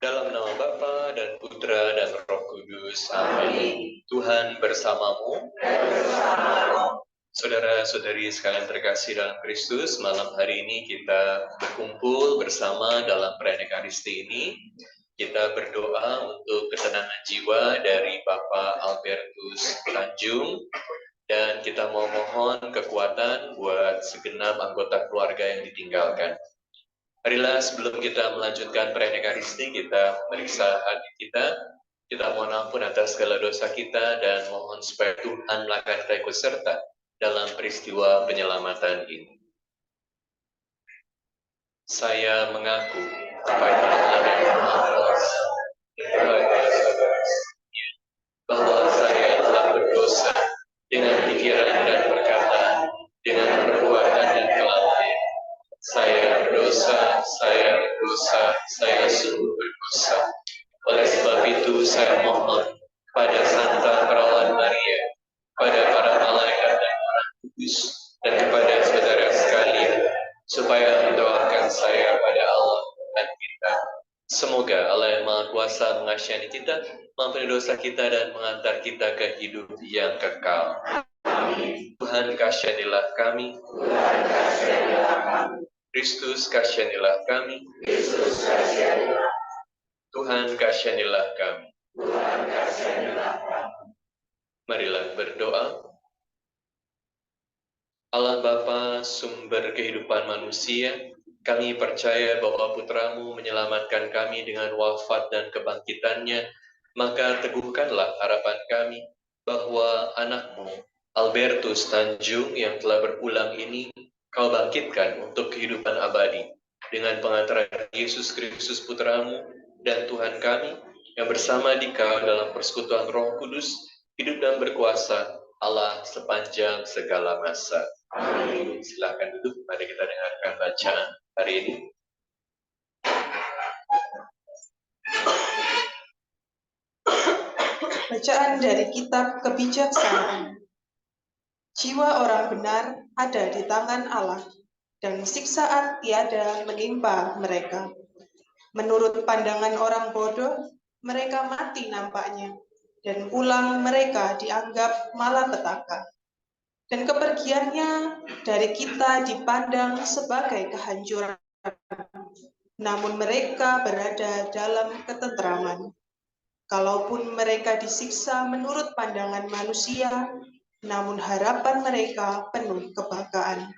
Dalam nama Bapa dan Putra dan Roh Kudus. Amin. Tuhan bersamamu. Saudara-saudari sekalian terkasih dalam Kristus, malam hari ini kita berkumpul bersama dalam perayaan Ekaristi ini. Kita berdoa untuk ketenangan jiwa dari Bapak Albertus Tanjung, dan kita mau mohon kekuatan buat segenap anggota keluarga yang ditinggalkan. Marilah sebelum kita melanjutkan perayaan Ekaristi, kita meriksa hati kita. Kita mohon ampun atas segala dosa kita dan mohon supaya Tuhan akan kita ikut serta dalam peristiwa penyelamatan ini. Saya mengaku kepada Allah yang Maha Kuasa bahwa saya telah berdosa dengan pikiran dan perkataan, dengan perbuatan dan kelalaian. Saya berdosa, saya sungguh berdosa. Oleh sebab itu saya mohon pada Santa Perawan Maria, pada para malaikat dan orang kudus, dan kepada saudara sekalian, supaya mendoakan saya pada Allah dan kita. Semoga Allah yang Maha Kuasa mengasihani kita, mengampuni dosa kita, dan mengantar kita ke hidup yang kekal. Amin. Tuhan kasihanilah kami. Tuhan kasihanilah kami. Kristus kasihanilah kami. Kristus kasihanilah. Tuhan kasihanilah kami. Tuhan kasihanilah kami. Marilah berdoa. Allah Bapa, sumber kehidupan manusia, kami percaya bahwa Putramu menyelamatkan kami dengan wafat dan kebangkitannya, maka teguhkanlah harapan kami bahwa anakmu, Albertus Tanjung, yang telah berulang ini, Kau bangkitkan untuk kehidupan abadi dengan pengantaran Yesus Kristus Putramu dan Tuhan kami, yang bersama Dikau dalam persekutuan Roh Kudus, hidup dan berkuasa Allah sepanjang segala masa. Amin. Silakan duduk, mari kita dengarkan bacaan hari ini. Bacaan dari Kitab Kebijaksanaan. Jiwa orang benar ada di tangan Allah, dan siksaan tiada menimpa mereka. Menurut pandangan orang bodoh, mereka mati nampaknya, dan pulang mereka dianggap malapetaka. Dan kepergiannya dari kita dipandang sebagai kehancuran, namun mereka berada dalam ketentraman. Kalaupun mereka disiksa menurut pandangan manusia, namun harapan mereka penuh kebanggaan.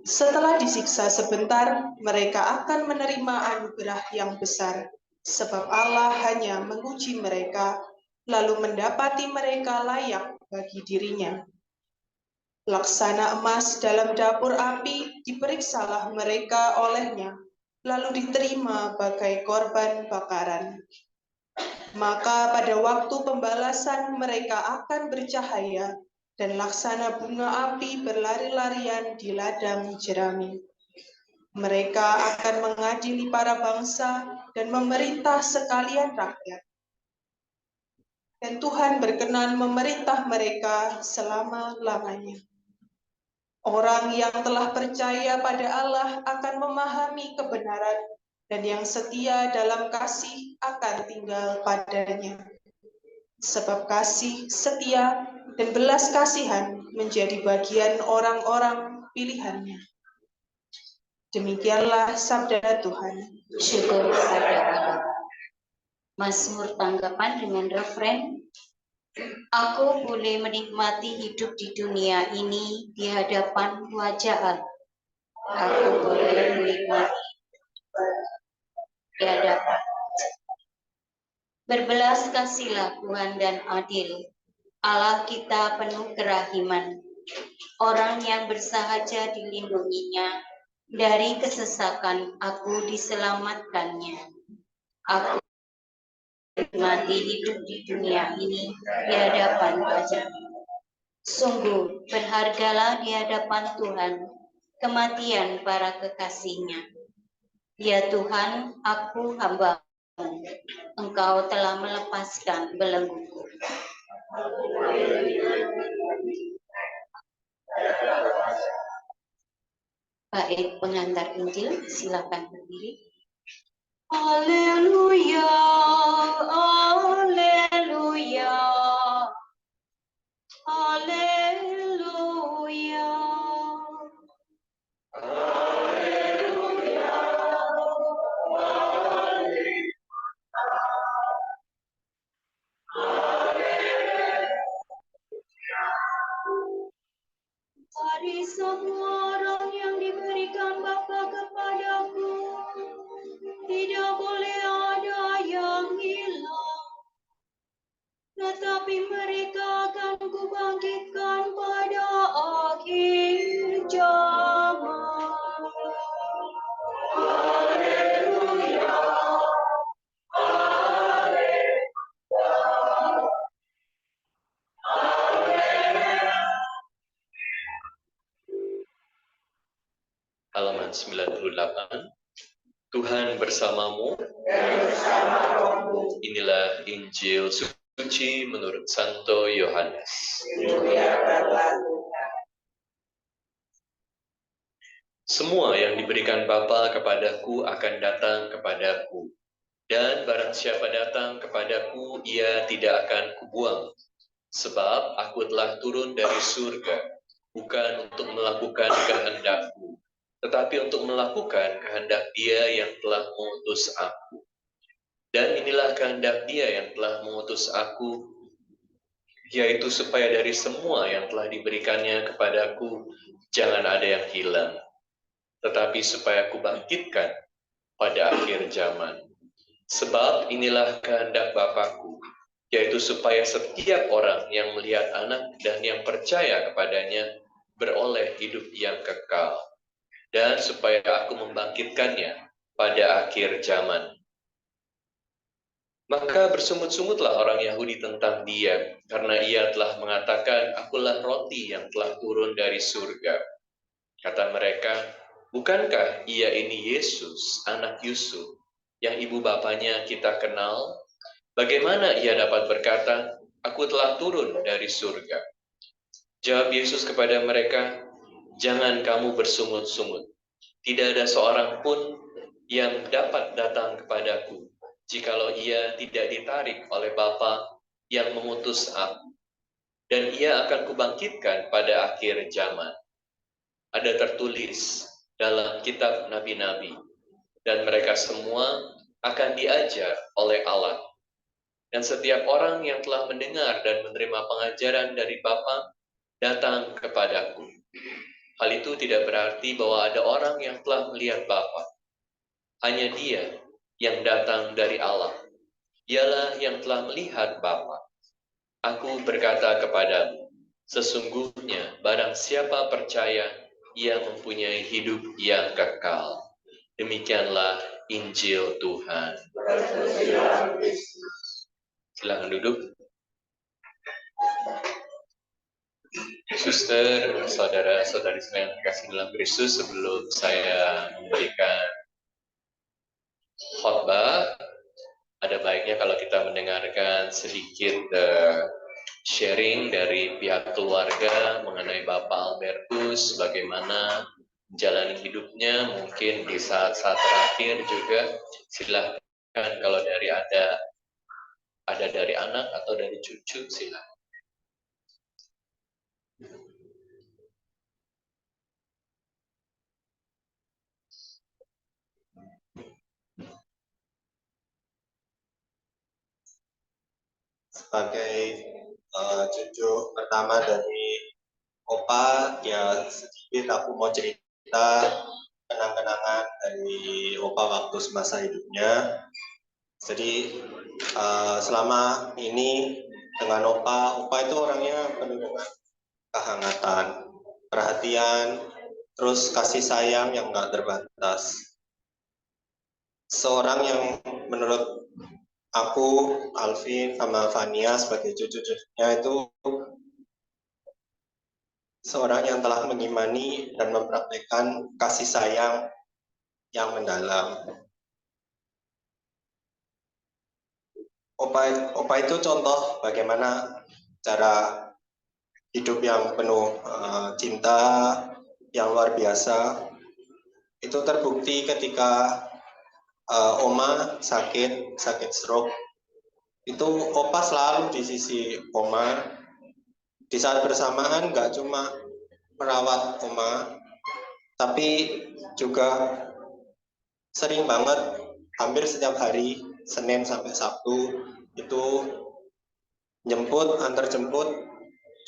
Setelah disiksa sebentar, mereka akan menerima anugerah yang besar, sebab Allah hanya menguji mereka, lalu mendapati mereka layak bagi dirinya. Laksana emas dalam dapur api, diperiksalah mereka olehnya, lalu diterima bagai korban bakaran. Maka pada waktu pembalasan mereka akan bercahaya, dan laksana bunga api berlari-larian di ladang jerami. Mereka akan mengadili para bangsa dan memerintah sekalian rakyat. Dan Tuhan berkenan memerintah mereka selama-lamanya. Orang yang telah percaya pada Allah akan memahami kebenaran, dan yang setia dalam kasih akan tinggal padanya. Sebab kasih, setia, dan belas kasihan menjadi bagian orang-orang pilihannya. Demikianlah sabda Tuhan. Syukur kepada Allah. Mazmur tanggapan dengan refren, aku boleh menikmati hidup di dunia ini di hadapan wajah Allah. Aku boleh menikmati di hadapan. Berbelas kasihlah Tuhan dan adil. Allah kita penuh kerahiman. Orang yang bersahaja dilindunginya, dari kesesakan aku diselamatkannya. Aku mati hidup di dunia ini di hadapan wajah-Nya. Sungguh berhargalah di hadapan Tuhan kematian para kekasih-Nya. Ya Tuhan, aku hamba-Mu, Engkau telah melepaskan belengguku. Bait pengantar Injil, silakan berdiri. Haleluya, haleluya, haleluya. Dari semua orang yang diberikan Bapa kepadaku, tidak boleh ada yang hilang, tetapi mereka akan kubangkitkan pada akhir zaman. Haleluya. Halaman 98. Tuhan bersamamu. Inilah Injil suci menurut Santo Yohanes. Semua yang diberikan Bapa kepadaku akan datang kepadaku, dan barang siapa datang kepadaku, ia tidak akan kubuang. Sebab aku telah turun dari surga, bukan untuk melakukan kehendakku, tetapi untuk melakukan kehendak Dia yang telah mengutus aku. Dan inilah kehendak Dia yang telah mengutus aku, yaitu supaya dari semua yang telah diberikannya kepadaku, jangan ada yang hilang, tetapi supaya aku bangkitkan pada akhir zaman. Sebab inilah kehendak Bapakku, yaitu supaya setiap orang yang melihat Anak dan yang percaya kepadanya beroleh hidup yang kekal, dan supaya aku membangkitkannya pada akhir zaman. Maka bersungut-sungutlah orang Yahudi tentang Dia, karena Ia telah mengatakan, "Akulah roti yang telah turun dari surga." Kata mereka, "Bukankah Ia ini Yesus, anak Yusuf, yang ibu bapanya kita kenal? Bagaimana Ia dapat berkata, 'Aku telah turun dari surga'?" Jawab Yesus kepada mereka, "Jangan kamu bersungut-sungut. Tidak ada seorang pun yang dapat datang kepadaku, jikalau ia tidak ditarik oleh Bapa yang mengutus aku. Dan ia akan kubangkitkan pada akhir zaman. Ada tertulis dalam kitab nabi-nabi, dan mereka semua akan diajar oleh Allah. Dan setiap orang yang telah mendengar dan menerima pengajaran dari Bapa datang kepadaku. Hal itu tidak berarti bahwa ada orang yang telah melihat Bapa. Hanya Dia yang datang dari Allah. Dialah yang telah melihat Bapa. Aku berkata kepadamu, sesungguhnya barang siapa percaya, ia mempunyai hidup yang kekal. Demikianlah Injil Tuhan. Silakan duduk. Suster, saudara-saudari yang dikasih dalam Kristus, sebelum saya memberikan khotbah, ada baiknya kalau kita mendengarkan sedikit sharing dari pihak keluarga mengenai Bapak Albertus, bagaimana menjalani hidupnya, mungkin di saat-saat terakhir juga. Silahkan kalau dari ada dari anak atau dari cucu, silahkan. Sebagai cucu pertama dari Opa, ya sedikit aku mau cerita kenang-kenangan dari Opa waktu semasa hidupnya. Jadi selama ini dengan opa. Opa itu orangnya penuh dengan kehangatan, perhatian, terus kasih sayang yang nggak terbatas. Seorang yang menurut aku, Alvin, sama Fania sebagai cucu-cucunya itu seorang yang telah mengimani dan mempraktikkan kasih sayang yang mendalam. Opa itu contoh bagaimana cara hidup yang penuh cinta, yang luar biasa. Itu terbukti ketika Oma sakit stroke. Itu Opa selalu di sisi Oma. Di saat bersamaan nggak cuma merawat Oma, tapi juga sering banget, hampir setiap hari, Senin sampai Sabtu, itu antar jemput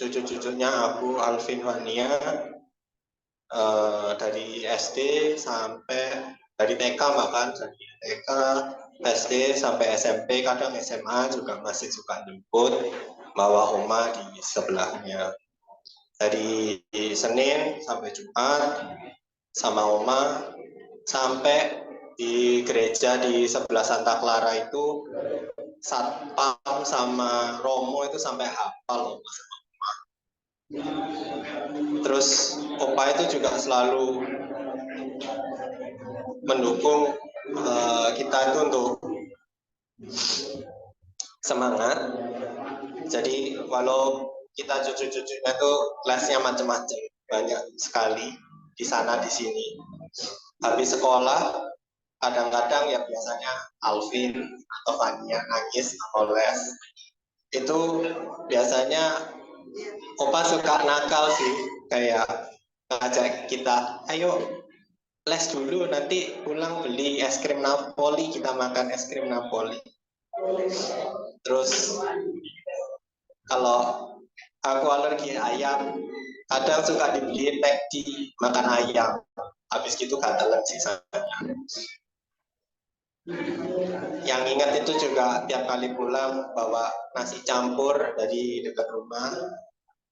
cucu-cucunya aku, Alvin, Fania, dari SD sampai dari TK, bahkan dari TK, SD sampai SMP, kadang SMA juga masih suka jemput, bawa Oma di sebelahnya. Dari Senin sampai Jumat sama Oma, sampai di gereja di sebelah Santa Clara itu Satpam sama Romo itu sampai hafal Oma. Terus Opa itu juga selalu mendukung kita itu untuk semangat. Jadi walau kita cucu-cucunya itu kelasnya macam-macam, banyak sekali di sana di sini. Habis sekolah kadang-kadang ya biasanya Alvin atau Fania nangis atau les. Itu biasanya Opa suka nakal sih, kayak ngajak kita, ayo les dulu, nanti pulang beli es krim Napoli, kita makan es krim Napoli. Terus kalau aku alergi ayam, kadang suka dibeliin McD, makan ayam, habis gitu gatelan sisanya. Yang ingat itu juga tiap kali pulang bawa nasi campur dari dekat rumah,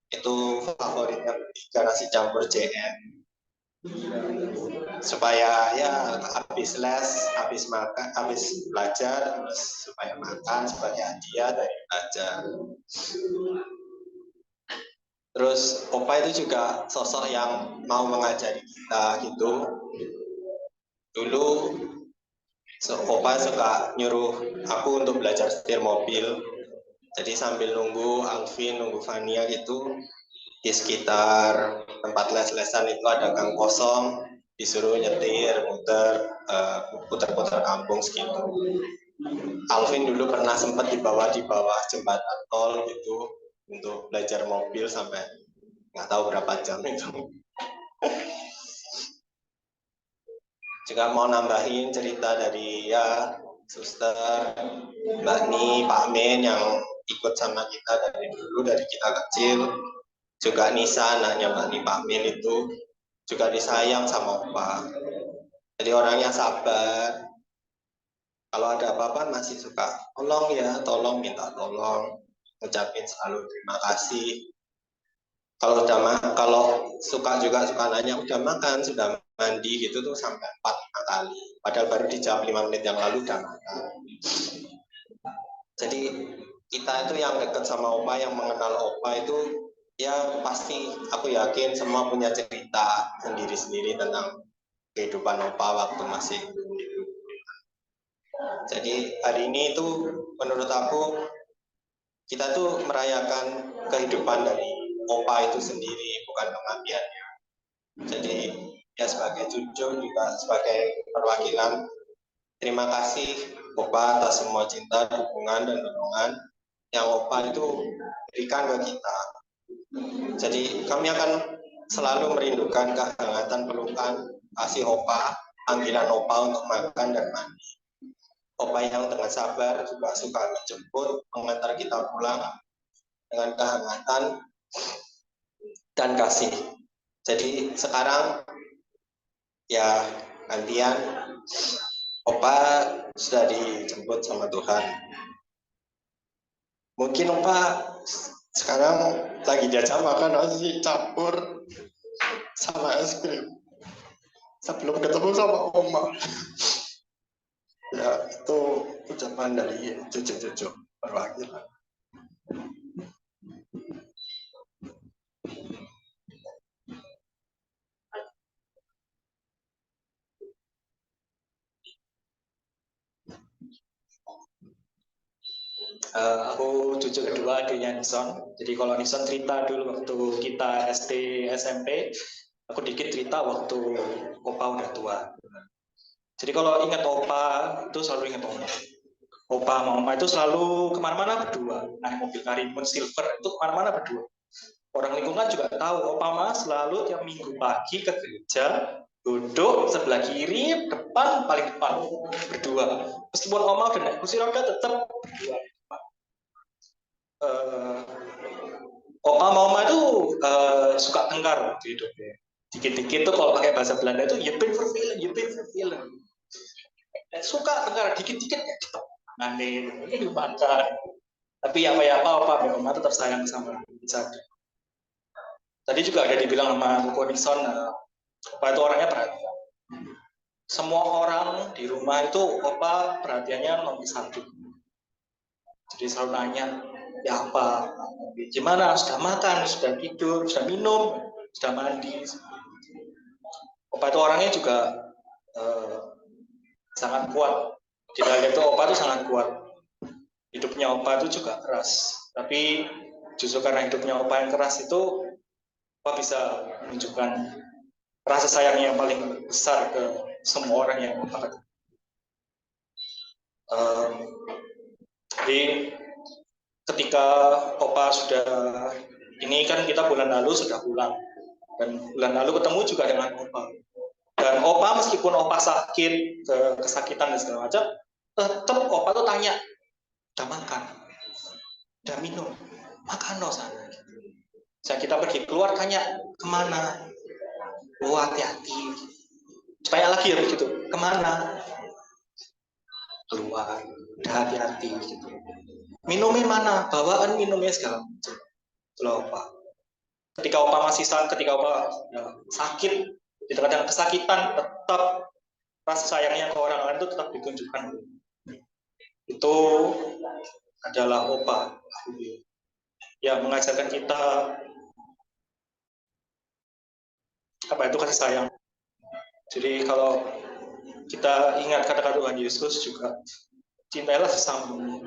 itu favoritnya bertiga, nasi campur JM, supaya ya habis les, habis makan, habis belajar, terus supaya makan sebagai hadiah dari belajar. Terus Opa itu juga sosok yang mau mengajari kita gitu. Dulu Opa suka nyuruh aku untuk belajar setir mobil. Jadi sambil nunggu Alvin, nunggu Fania gitu, di sekitar tempat les-lesan itu ada gang kosong, disuruh nyetir, putar-putar kampung segitu. Alvin dulu pernah sempat di bawah jembatan tol gitu untuk belajar mobil sampai nggak tahu berapa jam itu. Juga mau nambahin cerita dari ya Suster, Mbak Ni, Pak Min yang ikut sama kita dari dulu, dari kita kecil. Juga Nisa, anaknya Mbak Ni, Pak Min itu juga disayang sama Opa. Jadi orangnya sabar. Kalau ada apa-apa masih suka tolong ya, tolong, minta tolong, ngucapin selalu terima kasih. Kalau suka nanya udah makan, sudah mandi gitu tuh sampai 4-5 kali. Padahal baru dijawab 5 menit yang lalu udah makan. Jadi kita itu yang dekat sama Opa, yang mengenal Opa itu ya pasti aku yakin semua punya cerita sendiri-sendiri tentang kehidupan Opa waktu masih hidup. Jadi hari ini itu menurut aku kita tuh merayakan kehidupan dari Opa itu sendiri, bukan kematiannya. Jadi ya sebagai cucu juga sebagai perwakilan, terima kasih Opa atas semua cinta, dukungan, dan dorongan yang Opa itu berikan ke kita. Jadi kami akan selalu merindukan kehangatan pelukan, kasih Opa, panggilan Opa untuk makan dan mandi. Opa yang dengan sabar juga suka menjemput, mengantar kita pulang dengan kehangatan dan kasih. Jadi sekarang ya gantian, Opa sudah dijemput sama Tuhan. Mungkin opa sekarang lagi diajak makan nasi campur sama es krim sebelum ketemu sama oma. Ya, itu ucapan dari cucu-cucu perwakilan. Aku cucu kedua adiknya Nison. Jadi kalau Nison cerita dulu waktu kita SD SMP, aku dikit cerita waktu opa udah tua. Jadi kalau ingat opa itu selalu ingat oma. Opa sama oma itu selalu kemana-mana berdua. Naik mobil Karimun Silver itu kemana-mana berdua. Orang lingkungan juga tahu opa ma selalu tiap minggu pagi ke gereja, duduk sebelah kiri, depan, paling depan berdua. Meskipun oma udah naik kursi roda tetap berdua. Opa sama oma itu suka tengkar waktu hidupnya. Dikit-dikit tuh kalau pakai bahasa Belanda itu you pay for feeling. Suka tengkar dikit-dikit ya gitu. Aneh, ini makan. Tapi apa opa sama oma tetap sayang sama kita. Tadi juga ada dibilang sama Ko Nixon, opa itu orangnya perhatian. Semua orang di rumah itu opa perhatiannya nomor satu. Jadi selalu nanya, ya apa, gimana, sudah makan, sudah tidur, sudah minum, sudah mandi. Opa itu orangnya juga sangat kuat. Kita lihat tuh opa itu sangat kuat. Hidupnya opa itu juga keras. Tapi justru karena hidupnya opa yang keras itu, opa bisa menunjukkan rasa sayang yang paling besar ke semua orang yang opa ketemu. Jadi ketika opa sudah, ini kan kita bulan lalu sudah pulang, dan bulan lalu ketemu juga dengan opa. Dan opa meskipun opa sakit, kesakitan dan segala macam, tetap opa tuh tanya, udah makan, udah minum, makan loh sana. Saat kita pergi keluar tanya, kemana? Oh, hati-hati. Supaya lagi ya begitu, kemana? Keluar, udah hati-hati gitu. Minumnya mana? Bawaan minumnya segala macam. Itulah opa. Ketika opa masih sakit, ketika opa sakit, di tengah dengan kesakitan, tetap rasa sayangnya ke orang lain itu tetap ditunjukkan. Itu adalah opa yang mengajarkan kita apa itu kasih sayang. Jadi kalau kita ingat kata-kata Tuhan Yesus juga, cintailah sesamamu.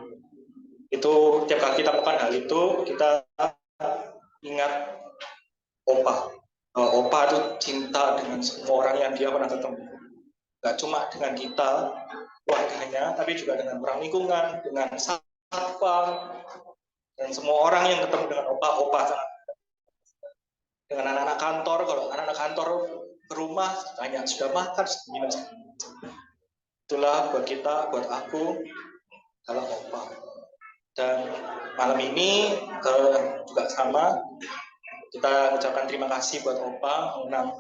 Itu tiap kali kita melakukan hal itu, kita ingat opa. Opa itu cinta dengan semua orang yang dia pernah ketemu. Gak cuma dengan kita, keluarganya, tapi juga dengan orang lingkungan, dengan satpam, dan semua orang yang ketemu dengan opa sangat. Dengan anak-anak kantor, kalau anak-anak kantor ke rumah, tanya sudah makan, sudah minum. Itulah buat kita, buat aku, kalau opa. Dan malam ini juga sama, kita ucapkan terima kasih buat opa mengenang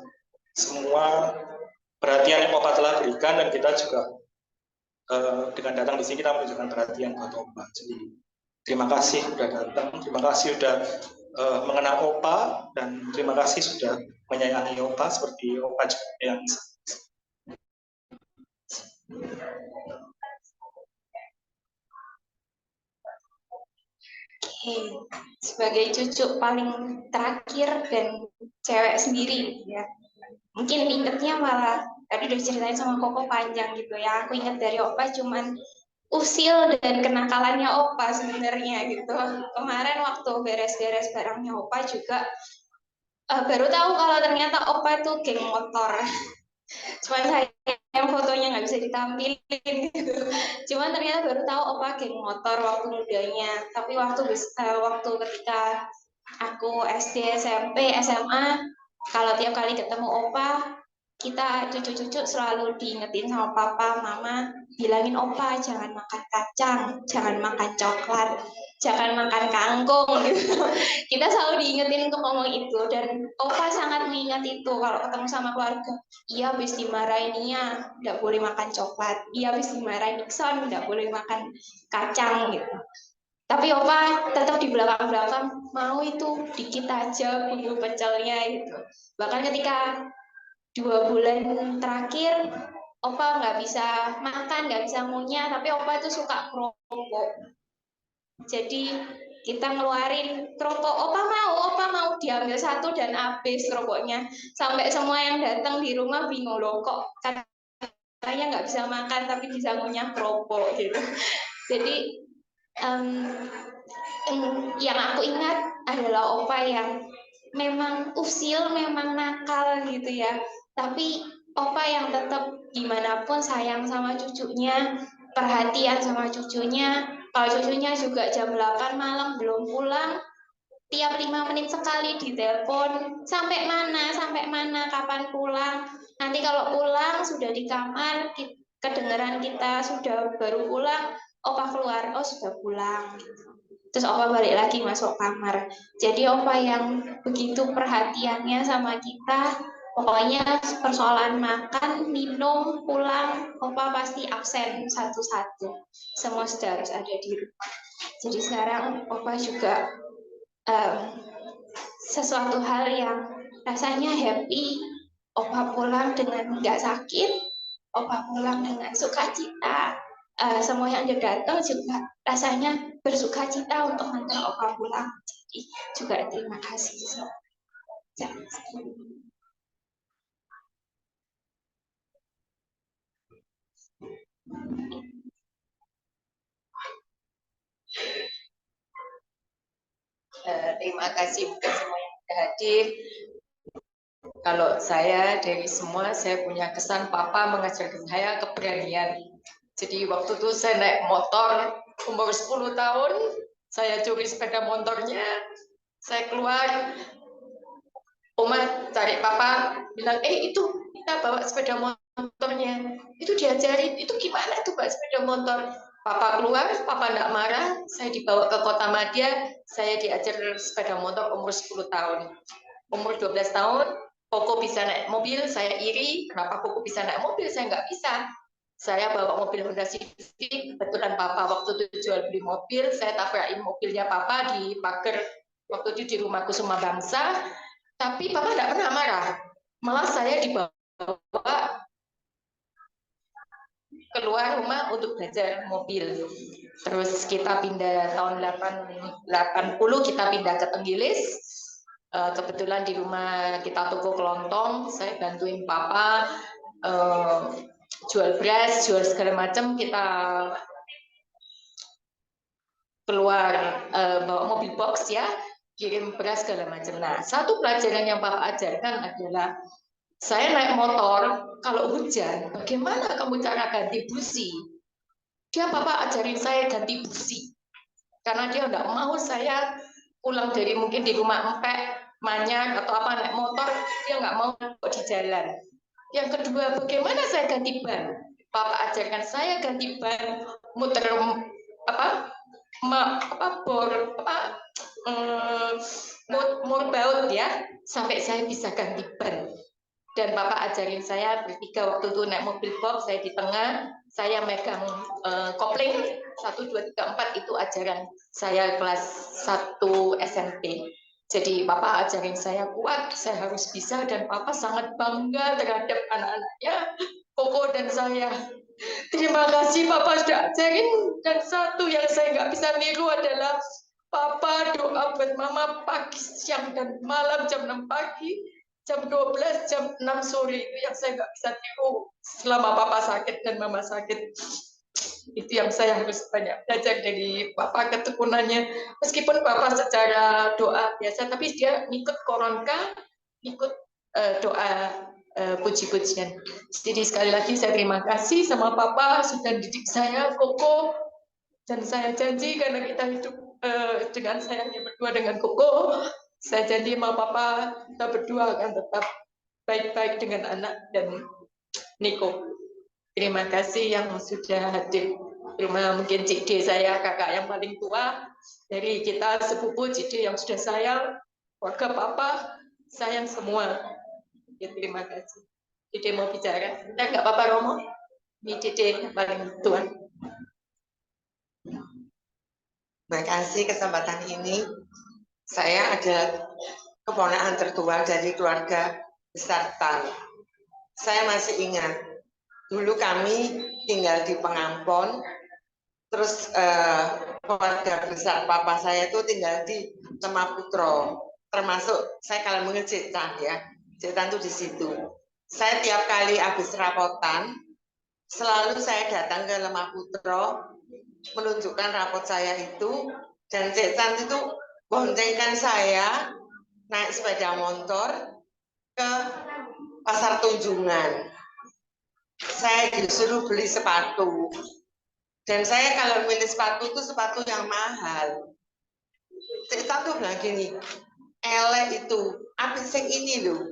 semua perhatian yang opa telah berikan, dan kita juga dengan datang di sini kita menunjukkan perhatian buat opa. Jadi terima kasih sudah datang, terima kasih sudah mengenal opa, dan terima kasih sudah menyayangi opa seperti opa juga yang sebagai cucu paling terakhir dan cewek sendiri ya, mungkin ingetnya malah tadi udah ceritain sama Koko panjang gitu ya. Aku ingat dari opa cuman usil dan kenakalannya opa sebenarnya gitu. Kemarin waktu beres-beres barangnya opa juga baru tahu kalau ternyata opa itu geng motor. Cuman saya yang fotonya nggak bisa ditampilin gitu. Cuman ternyata baru tahu opa geng motor waktu mudanya. Tapi waktu ketika aku SD, SMP, SMA, kalau tiap kali ketemu opa, kita cucu-cucu selalu diingetin sama papa, mama, bilangin opa jangan makan kacang, jangan makan coklat, jangan makan kangkung gitu. Kita selalu diingetin untuk ngomong itu, dan opa sangat mengingat itu kalau ketemu sama keluarga. Iya habis dimarahin Nia, nggak boleh makan coklat. Iya habis dimarahin Nixon, nggak boleh makan kacang gitu. Tapi opa tetap di belakang-belakang mau itu dikit aja bumbu pecelnya gitu. Bahkan ketika 2 bulan terakhir opa nggak bisa makan, nggak bisa ngunyah, tapi opa itu suka kerupuk. Jadi kita ngeluarin kerupuk, opa mau diambil satu dan habis kerupuknya. Sampai semua yang datang di rumah bingung loh kok katanya nggak bisa makan tapi bisa ngunyah kerupuk gitu. Jadi yang aku ingat adalah opa yang memang usil, memang nakal gitu ya. Tapi opa yang tetap gimana pun sayang sama cucunya, perhatian sama cucunya. Kalau cucunya juga jam 8 malam belum pulang, tiap 5 menit sekali ditelepon, sampai mana, kapan pulang. Nanti kalau pulang sudah di kamar, kedengeran kita sudah baru pulang, opa keluar, oh sudah pulang. Terus opa balik lagi masuk kamar. Jadi opa yang begitu perhatiannya sama kita, pokoknya persoalan makan, minum, pulang, opa pasti absen satu-satu. Semua sudah harus ada di rumah. Jadi sekarang opa juga sesuatu hal yang rasanya happy, opa pulang dengan nggak sakit, opa pulang dengan sukacita. Semua yang dia datang juga rasanya bersuka cita untuk mengantar opa pulang. Jadi juga terima kasih. Terima kasih untuk semua yang sudah hadir. Kalau saya dari semua, saya punya kesan papa mengajarkan saya keberanian. Jadi waktu itu saya naik motor umur 10 tahun, saya curi sepeda motornya, saya keluar, Oma cari papa, bilang, itu kita bawa sepeda motornya. Itu diajarin, itu gimana tuh Pak sepeda motor? Papa keluar, papa enggak marah, saya dibawa ke Kota Madya, saya diajar sepeda motor umur 10 tahun. Umur 12 tahun, Koko bisa naik mobil, saya iri, kenapa Koko bisa naik mobil, saya nggak bisa. Saya bawa mobil Honda Civic, kebetulan papa waktu itu jual beli mobil, saya tabrakin mobilnya papa di pagar, waktu itu di rumah Kusuma Bangsa, tapi papa nggak pernah marah, malah saya dibawa keluar rumah untuk belajar mobil. Terus kita pindah tahun 80 kita pindah ke Tenggilis. Kebetulan di rumah kita toko kelontong, saya bantuin papa jual beras, jual segala macam. Kita keluar bawa mobil box ya, kirim beras segala macam. Nah, satu pelajaran yang papa ajarkan adalah saya naik motor, kalau hujan, bagaimana kamu cara ganti busi? Dia papa ajarin saya ganti busi. Karena dia enggak mau saya pulang dari mungkin di rumah empek, manyar atau apa naik motor, dia enggak mau di jalan. Yang kedua, bagaimana saya ganti ban? Papa ajarkan saya ganti ban, muter bor baut ya, sampai saya bisa ganti ban. Dan Papa ajarin saya bertiga waktu itu naik mobil box, saya di tengah, saya megang kopling 1, 2, 3, 4 itu ajaran saya kelas 1 SMP. Jadi Papa ajarin saya kuat, saya harus bisa, dan Papa sangat bangga terhadap anak-anaknya, Koko dan saya. Terima kasih Papa sudah ajarin. Dan satu yang saya nggak bisa niru adalah Papa doa buat Mama pagi, siang, dan malam jam 6 pagi, jam 12, jam 6 sore. Itu yang saya nggak bisa tiru selama Papa sakit dan Mama sakit. Itu yang saya harus banyak belajar dari Papa, ketekunannya. Meskipun Papa secara doa biasa, tapi dia ngikut koronka, ngikut doa puji-pujian. Jadi sekali lagi saya terima kasih sama Papa sudah didik saya, Koko, dan saya janji karena kita hidup dengan saya berdua dengan Koko, saya janji sama Papa kita berdua akan tetap baik-baik dengan anak dan Niko. Terima kasih yang sudah hadir. Terima mungkin Cik D saya, kakak yang paling tua dari kita sepupu Cik D yang sudah sayang, keluarga Papa sayang semua. Ya, terima kasih. Dede mau bicara. Enggak apa-apa Romo. Ini Dede yang paling tua. Terima kasih kesempatan ini. Saya adalah keponakan tertua dari keluarga besar Tan. Saya masih ingat, dulu kami tinggal di Pengampon, terus keluarga besar papa saya itu tinggal di Lemaputro, termasuk saya kalau mengecek Tan ya, Tan itu di situ. Saya tiap kali habis rapotan, selalu saya datang ke Lemaputro, menunjukkan rapot saya itu, dan Cik Tan itu boncengkan saya naik sepeda motor ke pasar Tunjungan. Saya disuruh beli sepatu, dan saya kalau milih sepatu itu sepatu yang mahal. Cik Tan tuh bilang gini, elek itu, apa sing ini loh?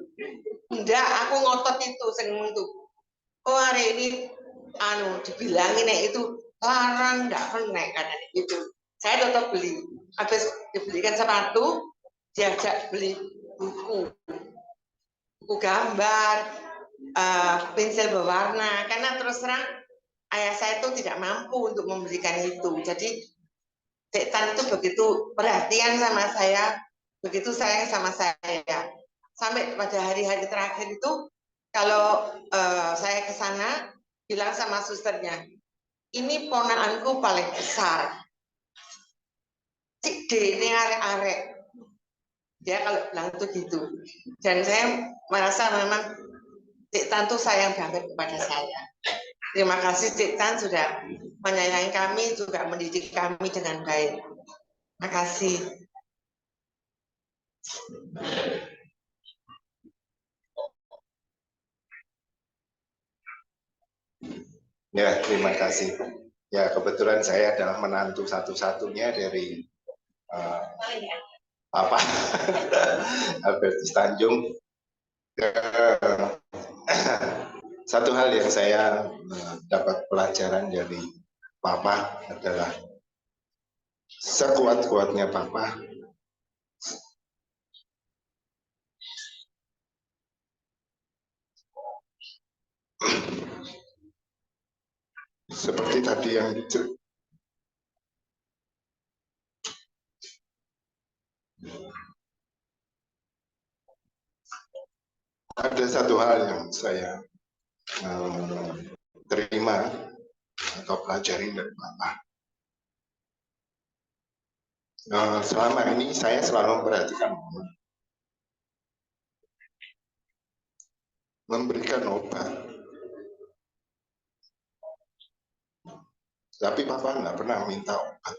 Enggak, aku ngotot itu, sing itu. Oh hari ini, dibilangin itu larang, enggak kena katanya gitu. Saya tetap beli. Habis dibelikan sepatu, diajak beli buku gambar, pensil berwarna. Karena terus terang ayah saya itu tidak mampu untuk membelikan itu. Jadi Cik Tan itu begitu perhatian sama saya, begitu sayang sama saya. Sampai pada hari-hari terakhir itu, kalau saya ke sana, bilang sama susternya, ini ponakanku paling besar. Cik D ini arek-arek. Dia kalau bilang itu gitu. Dan saya merasa memang Cik Tan itu sayang banget kepada saya. Terima kasih Cik Tan sudah menyayangi kami, juga mendidik kami dengan baik. Terima kasih. Ya, terima kasih. Ya, kebetulan saya adalah menantu satu-satunya dari Papa Albertus Tanjung. Satu hal yang saya dapat pelajaran dari Papa adalah sekuat-kuatnya Papa seperti tadi yang ada satu hal yang saya terima atau pelajari dari Papa. Selama ini saya selalu memperhatikan memberikan obat, tapi Papa nggak pernah minta obat.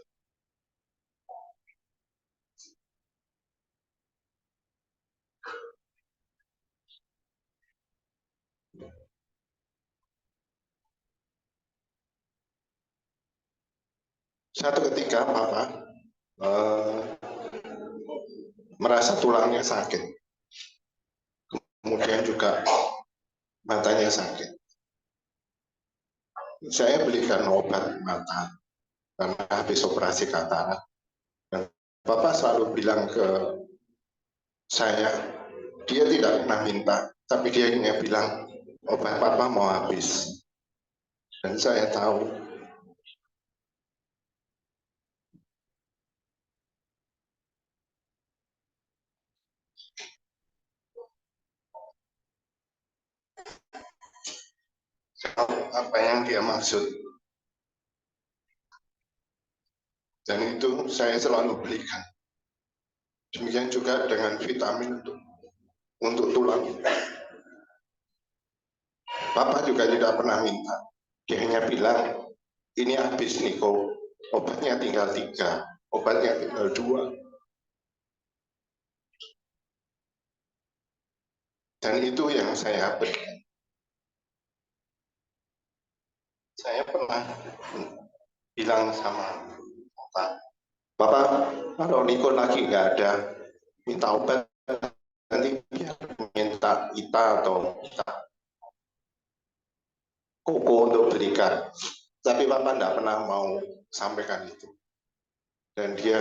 Satu ketika Papa merasa tulangnya sakit, kemudian juga matanya sakit. Saya belikan obat mata karena habis operasi katarak. Dan Papa selalu bilang ke saya, dia tidak pernah minta, tapi dia hanya bilang obat Papa mau habis. Dan saya tahu apa yang dia maksud. Dan itu saya selalu belikan. Demikian juga dengan vitamin untuk tulang. Papa juga tidak pernah minta. Dia hanya bilang, ini habis Niko, obatnya tinggal 3, obatnya tinggal 2. Dan itu yang saya berikan. Saya pernah bilang sama Bapak, kalau Niko lagi nggak ada, minta obat, nanti biar minta Ita atau Koko untuk berikan. Tapi Bapak nggak pernah mau sampaikan itu. Dan dia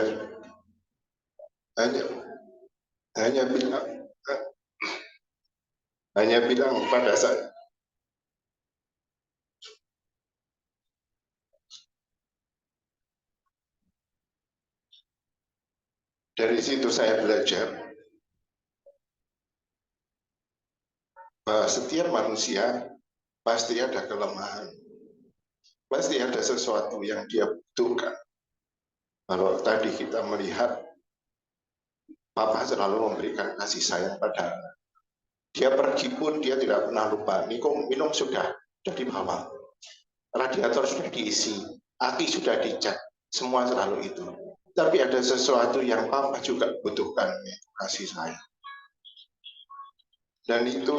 hanya bilang pada saya, Dari situ saya belajar bahwa setiap manusia pasti ada kelemahan, pasti ada sesuatu yang dia butuhkan. Kalau tadi kita melihat Papa selalu memberikan kasih sayang pada anak. Dia pergi pun dia tidak pernah lupa, minum sudah dibawa, radiator sudah diisi, aki sudah dicek, semua selalu itu. Tapi ada sesuatu yang Papa juga butuhkan, yaitu kasih sayang. Dan itu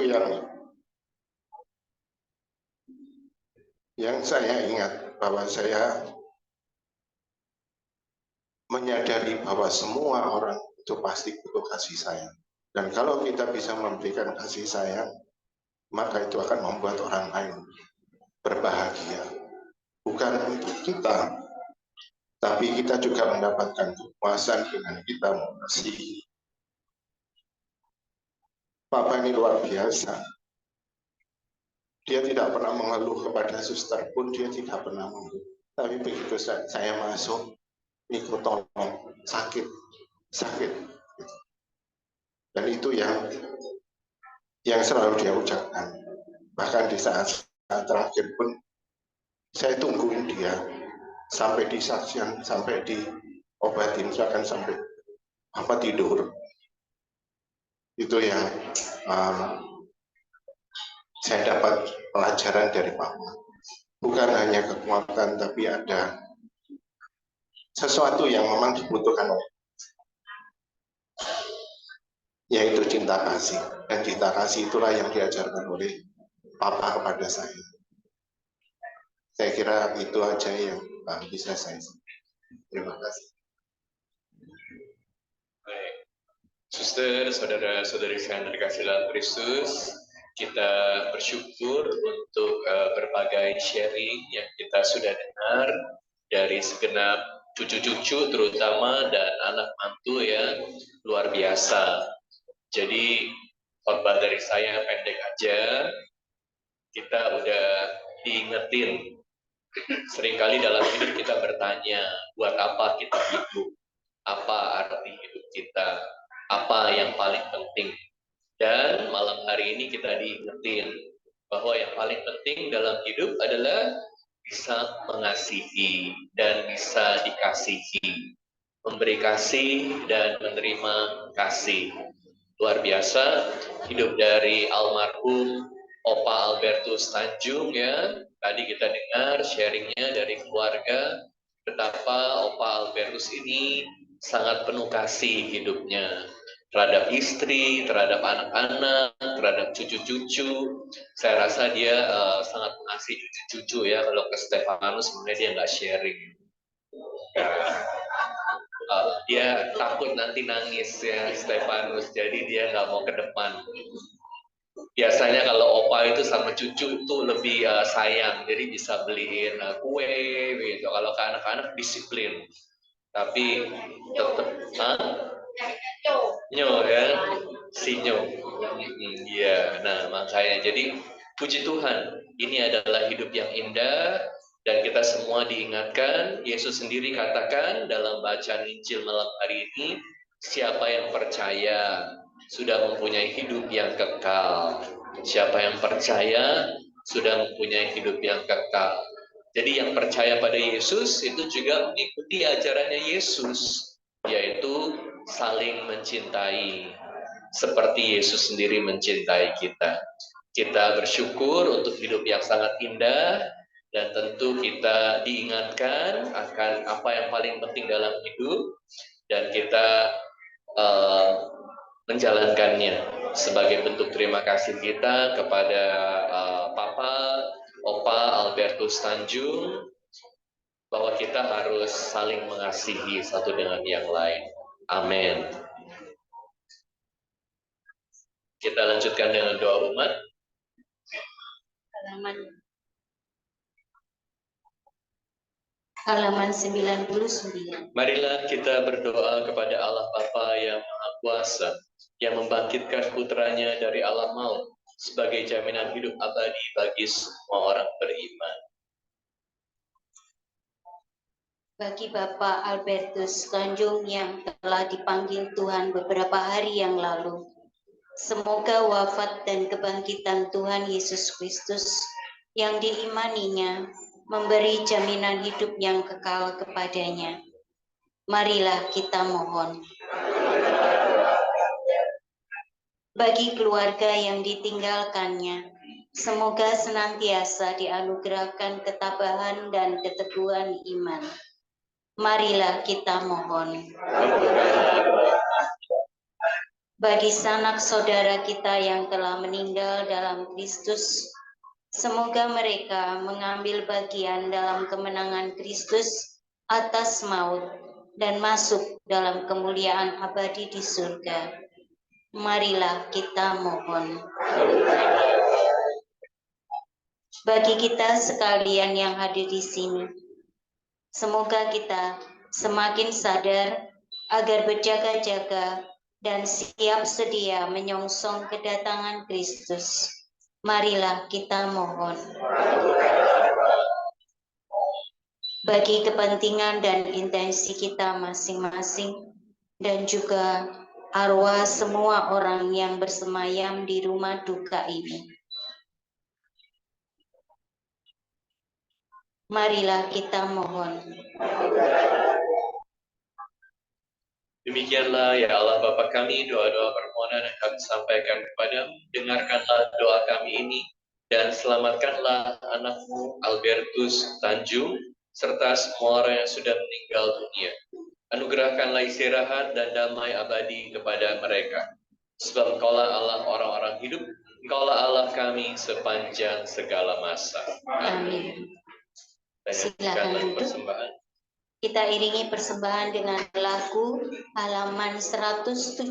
yang saya ingat, bahwa saya menyadari bahwa semua orang itu pasti butuh kasih sayang. Dan kalau kita bisa memberikan kasih sayang, maka itu akan membuat orang lain berbahagia. Bukan untuk kita, tapi kita juga mendapatkan kepuasan dengan kita mengasihi. Papa ini luar biasa. Dia tidak pernah mengeluh kepada suster pun, dia tidak pernah mengeluh. Tapi begitu saya masuk, Niko tolong, sakit. Dan itu yang selalu dia ucapkan. Bahkan di saat terakhir pun, saya tungguin dia sampai di saksian, sampai diobatin, bahkan sampai apa tidur. Itu yang saya dapat pelajaran dari Papa. Bukan hanya kekuatan, tapi ada sesuatu yang memang dibutuhkan, yaitu cinta kasih. Dan cinta kasih itulah yang diajarkan oleh Papa kepada saya. Saya kira itu aja yang bisa saya sampaikan. Terima kasih. Baik. Suster, saudara-saudari yang terkasih dalam Kristus, kita bersyukur untuk berbagai sharing yang kita sudah dengar dari segenap cucu-cucu terutama dan anak mantu yang luar biasa. Jadi khotbah dari saya pendek aja, kita udah diingetin. Seringkali dalam hidup kita bertanya, buat apa kita hidup? Apa arti hidup kita? Apa yang paling penting? Dan malam hari ini kita diingetin bahwa yang paling penting dalam hidup adalah bisa mengasihi dan bisa dikasihi, memberi kasih dan menerima kasih. Luar biasa hidup dari almarhum Opa Albertus Tanjung ya. Tadi kita dengar sharingnya dari keluarga, betapa Opa Albertus ini sangat penuh kasih hidupnya terhadap istri, terhadap anak-anak, terhadap cucu-cucu. Saya rasa dia sangat mengasihi cucu-cucu ya. Kalau ke Stefanus sebenarnya dia nggak sharing. Dia takut nanti nangis ya Stefanus, jadi dia nggak mau ke depan. Biasanya kalau opa itu sama cucu itu lebih sayang, jadi bisa beliin kue gitu. Kalau ke anak-anak disiplin, tapi tetap nyo ya, si nyo. Iya, nah makanya jadi puji Tuhan, ini adalah hidup yang indah. Dan kita semua diingatkan, Yesus sendiri katakan dalam bacaan Injil malam hari ini, siapa yang percaya sudah mempunyai hidup yang kekal. Siapa yang percaya sudah mempunyai hidup yang kekal. Jadi yang percaya pada Yesus itu juga mengikuti ajarannya Yesus, yaitu saling mencintai, seperti Yesus sendiri mencintai kita. Kita bersyukur untuk hidup yang sangat indah, dan tentu kita diingatkan akan apa yang paling penting dalam hidup, dan kita menjalankannya sebagai bentuk terima kasih kita kepada Papa Opa Albertus Tanjung, bahwa kita harus saling mengasihi satu dengan yang lain. Amin. Kita lanjutkan dengan doa umat. Halaman 99. Marilah kita berdoa kepada Allah Bapa yang Maha Kuasa, yang membangkitkan putranya dari alam maut sebagai jaminan hidup abadi bagi semua orang beriman. bagi Bapak Albertus Tanjung yang telah dipanggil Tuhan beberapa hari yang lalu. Semoga wafat dan kebangkitan Tuhan Yesus Kristus yang diimaninya memberi jaminan hidup yang kekal kepadanya. Marilah kita mohon. Bagi keluarga yang ditinggalkannya, semoga senantiasa dianugerahkan ketabahan dan keteguhan iman. Marilah kita mohon. Bagi sanak saudara kita yang telah meninggal dalam Kristus, semoga mereka mengambil bagian dalam kemenangan Kristus atas maut dan masuk dalam kemuliaan abadi di surga. Marilah kita mohon. Bagi kita sekalian yang hadir di sini, semoga kita semakin sadar agar berjaga-jaga dan siap sedia menyongsong kedatangan Kristus. Marilah kita mohon. Bagi kepentingan dan intensi kita masing-masing dan juga arwah semua orang yang bersemayam di rumah duka ini, marilah kita mohon. Demikianlah ya Allah Bapa kami, doa-doa permohonan yang kami sampaikan kepadamu. Dengarkanlah doa kami ini dan selamatkanlah anakmu Albertus Tanjung serta semua orang yang sudah meninggal dunia. Anugerahkanlah istirahat dan damai abadi kepada mereka. Sebab Engkaulah Allah orang-orang hidup, Engkaulah Allah kami sepanjang segala masa. Amin. Silakan Silakan duduk. persembahan. Kita iringi persembahan dengan lagu halaman 117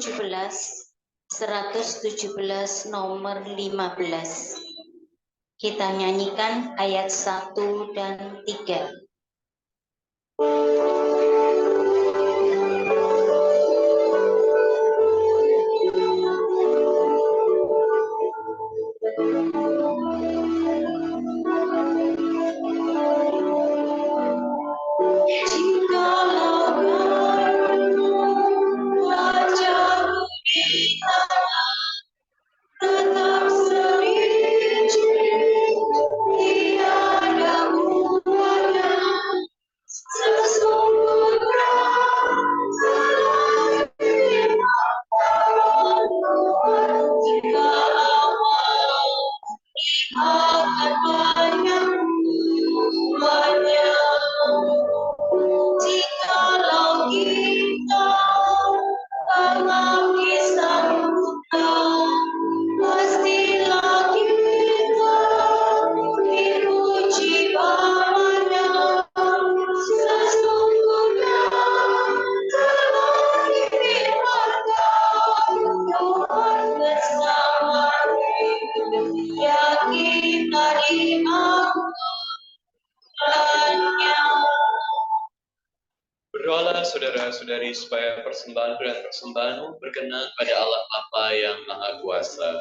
nomor 15. Kita nyanyikan ayat 1 dan 3. Berdoalah saudara-saudari supaya persembahan dan persembahanmu berkenan pada Allah Bapa yang Maha Kuasa.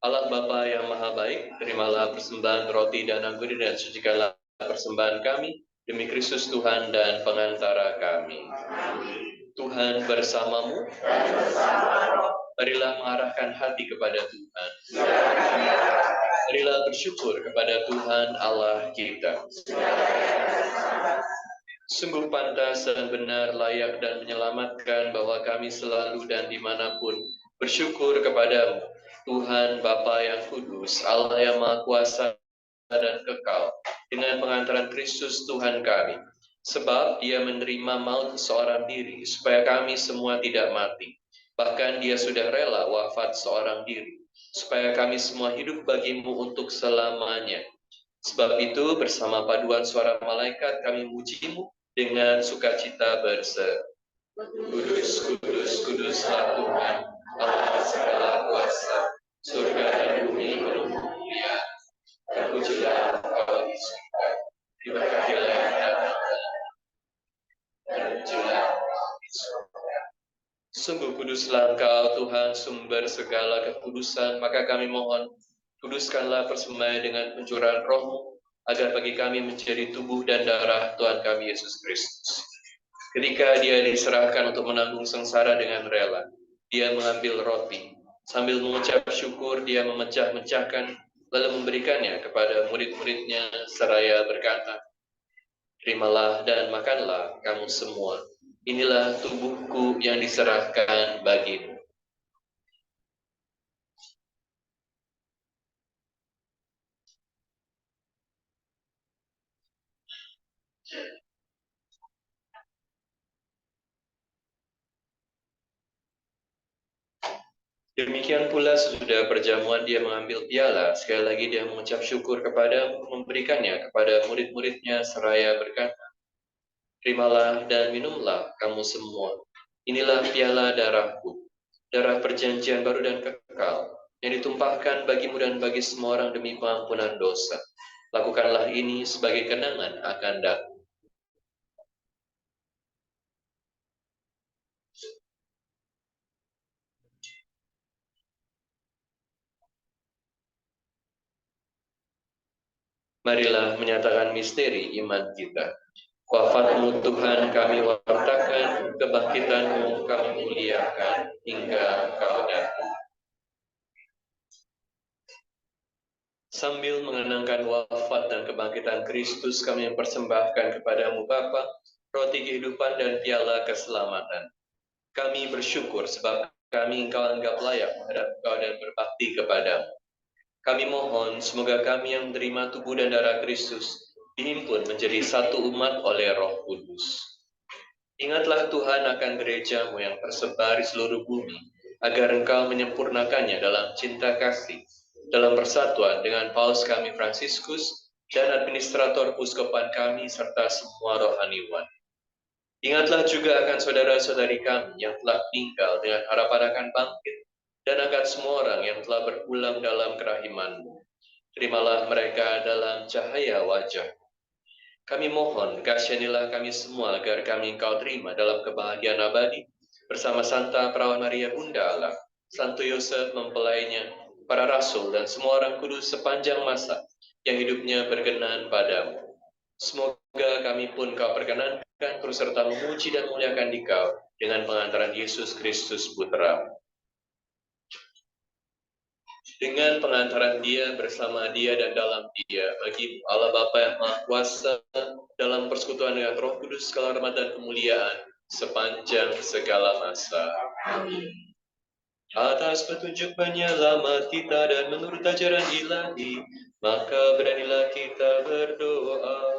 Allah Bapa yang Maha Baik, terimalah persembahan roti dan anggur dan sucikanlah persembahan kami demi Kristus Tuhan dan pengantara kami. Tuhan bersamamu. Marilah mengarahkan hati kepada Tuhan. Marilah bersyukur kepada Tuhan Allah kita. Sungguh pantas dan benar, layak dan menyelamatkan bahwa kami selalu dan dimanapun bersyukur kepadamu, Tuhan Bapa yang kudus, Allah yang Maha Kuasa dan kekal, dengan pengantaran Kristus Tuhan kami. Sebab Dia menerima maut seorang diri, supaya kami semua tidak mati. Bahkan Dia sudah rela wafat seorang diri, supaya kami semua hidup bagimu untuk selamanya. Sebab itu bersama paduan suara malaikat kami mujimu dengan sukacita berseru. Kudus, kudus, kuduslah Tuhan, Allah segala kuasa, surga dan bumi penuh kemuliaan. Terpujilah Engkau di surga, diberkatilah yang datang, terpujilah Engkau di surga. Sungguh kuduslah Engkau Tuhan, sumber segala kekudusan, maka kami mohon, kuduskanlah persembahan dengan pencurahan Roh-Mu, agar bagi kami menjadi tubuh dan darah Tuhan kami Yesus Kristus. Ketika Dia diserahkan untuk menanggung sengsara dengan rela, Dia mengambil roti, sambil mengucap syukur Dia memecah-mecahkan, lalu memberikannya kepada murid-muridnya seraya berkata, "Terimalah dan makanlah kamu semua. Inilah tubuhku yang diserahkan bagimu." Demikian pula sesudah perjamuan Dia mengambil piala, sekali lagi Dia mengucap syukur kepada memberikannya kepada murid-muridnya seraya berkata, "Terimalah dan minumlah kamu semua. Inilah piala darahku, darah perjanjian baru dan kekal, yang ditumpahkan bagimu dan bagi semua orang demi pengampunan dosa. Lakukanlah ini sebagai kenangan akan aku." Marilah menyatakan misteri iman kita. Wafat-Mu Tuhan kami wartakan, kebangkitan-Mu kami muliakan, hingga Engkau datang. Sambil mengenangkan wafat dan kebangkitan Kristus, kami mempersembahkan kepada-Mu Bapa, roti kehidupan dan piala keselamatan. Kami bersyukur sebab kami Engkau anggap layak menghadap Engkau dan berbakti kepada-Mu. Kami mohon semoga kami yang menerima tubuh dan darah Kristus dihimpun menjadi satu umat oleh Roh Kudus. Ingatlah Tuhan akan gereja-Mu yang tersebar di seluruh bumi, agar Engkau menyempurnakannya dalam cinta kasih, dalam persatuan dengan Paus kami Fransiskus dan administrator Puskopan kami serta semua rohaniwan. Ingatlah juga akan saudara-saudari kami yang telah tinggal dengan harapan akan bangkit, dan akan semua orang yang telah berulang dalam kerahiman-Mu. Terimalah mereka dalam cahaya wajah. Kami mohon, kasihanilah kami semua agar kami Engkau terima dalam kebahagiaan abadi, bersama Santa Perawan Maria Bunda Allah, Santo Yosef mempelainya, para rasul dan semua orang kudus sepanjang masa yang hidupnya berkenan padamu. Semoga kami pun Kau perkenankan terus serta memuji dan memuliakan Dikau dengan pengantaran Yesus Kristus Putra-Mu. Dengan pengantaran Dia, bersama Dia, dan dalam Dia, bagi Allah Bapa yang Maha Kuasa, dalam persekutuan dengan Roh Kudus, segala hormat dan kemuliaan sepanjang segala masa. Amin. Atas petunjuk penyelamat kita dan menurut ajaran ilahi, maka beranilah kita berdoa.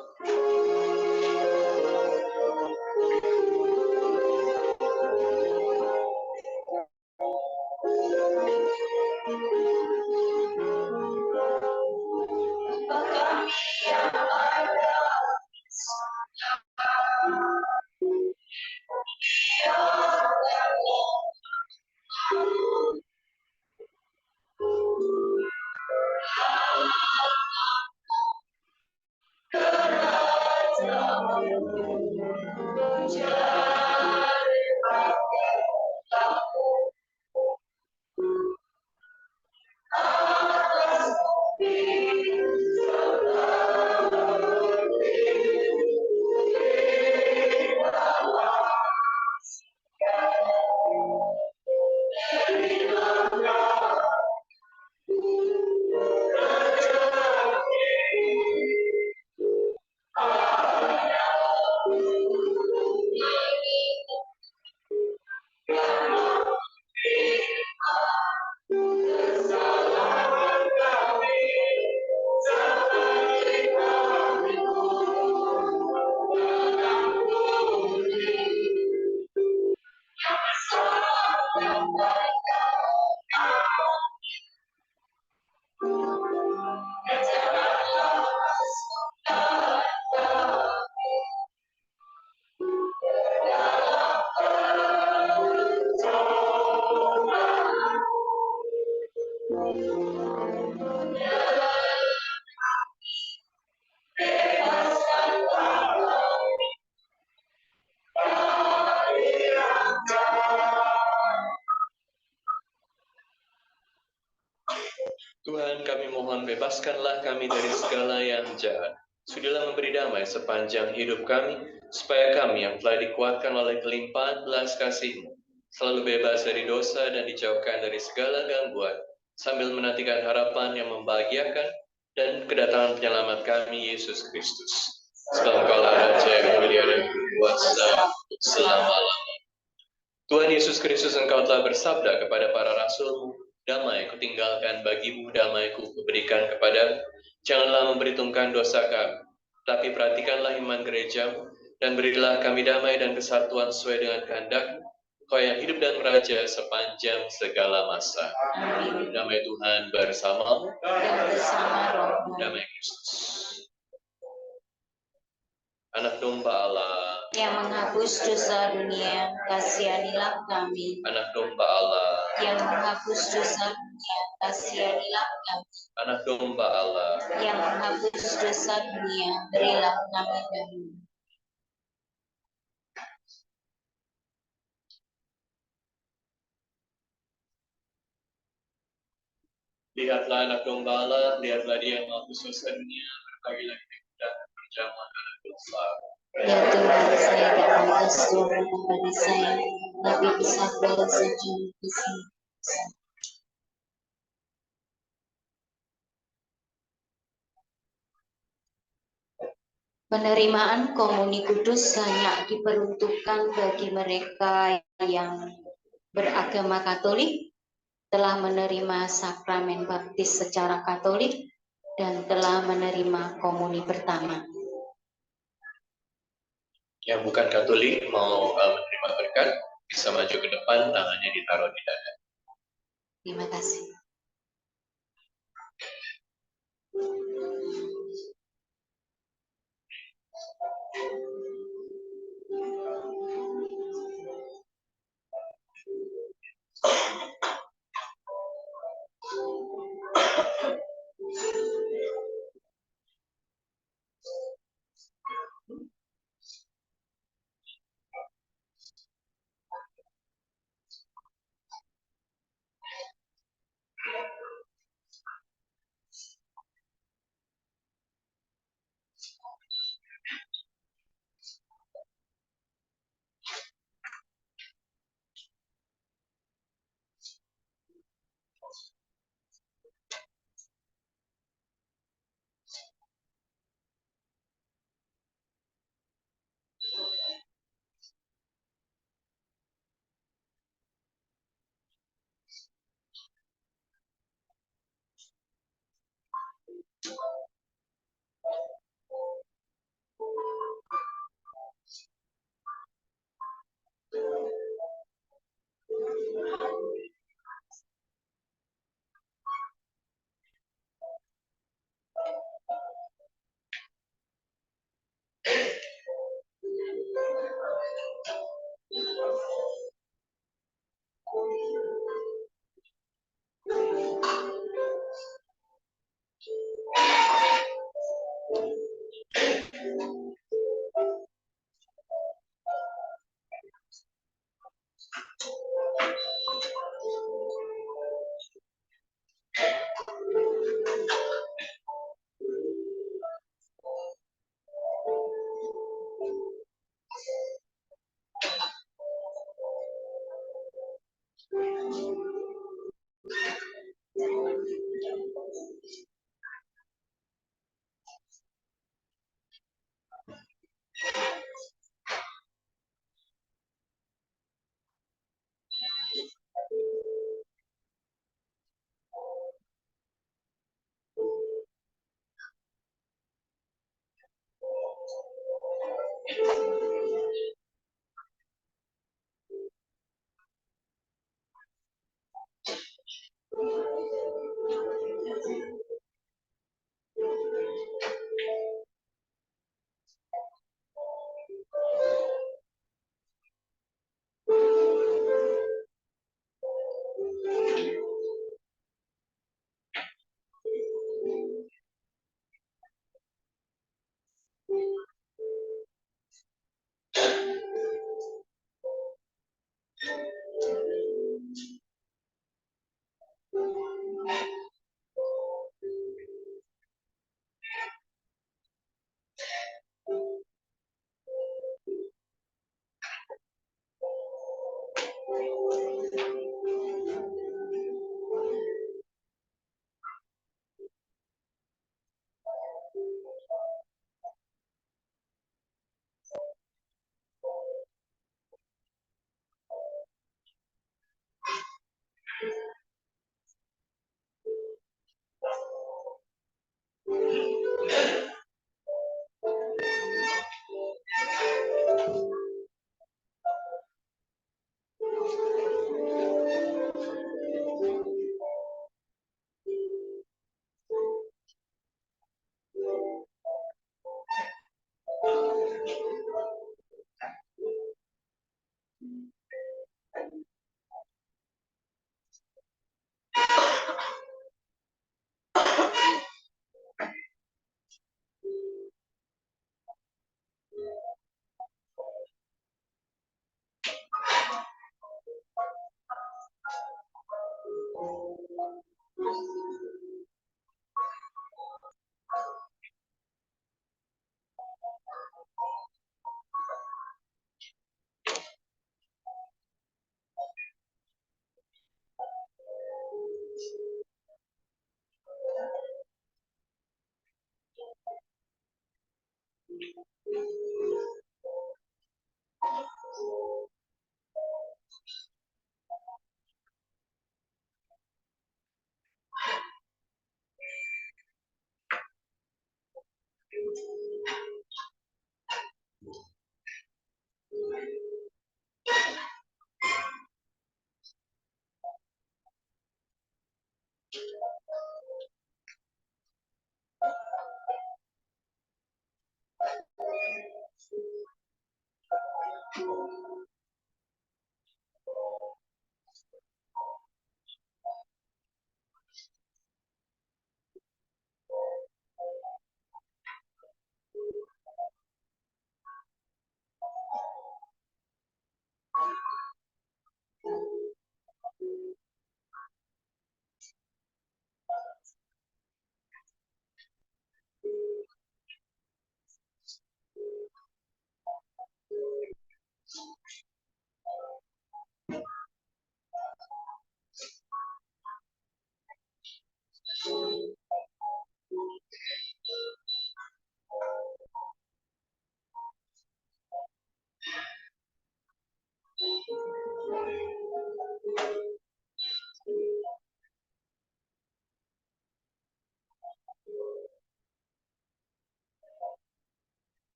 lepaskanlah kami dari segala yang jahat. Sudilah memberi damai sepanjang hidup kami, supaya kami yang telah dikuatkan oleh kelimpahan belas kasih-Mu selalu bebas dari dosa dan dijauhkan dari segala gangguan, sambil menantikan harapan yang membahagiakan dan kedatangan penyelamat kami, Yesus Kristus. Sebab Engkaulah Raja yang mulia dan berkuasa selama-lamanya. Tuhan Yesus Kristus, Engkau telah bersabda kepada para rasul-Mu, damai kutinggalkan bagimu, damai kuberikan kepadamu. Janganlah memperhitungkan dosa kami, tapi perhatikanlah iman gerejamu, dan berilah kami damai dan kesatuan sesuai dengan kehendak-Mu, Kau yang hidup dan meraja sepanjang segala masa. Damai Tuhan bersamamu dan bersama rohmu. Damai Kristus. Anak domba Allah Yang menghapus dosa dunia, kasihanilah kami. Anak domba Allah, Yang menghapus dosa dunia, kasihanilah kami. Anak domba Allah, Yang menghapus dosa dunia, berilah kami damai. Lihatlah anak domba Allah, lihatlah Dia yang menghapus dosa dunia, berbagilah kita dan perjamuan anak domba. Ya Tuhan, saya tak pantas turun kepada saya, tapi bersabda saja di sini. Penerimaan komuni kudus hanya diperuntukkan bagi mereka yang beragama Katolik, telah menerima sakramen baptis secara Katolik, dan telah menerima komuni pertama. Yang bukan Katolik mau menerima berkat, bisa maju ke depan, tangannya ditaruh di dada. Terima kasih.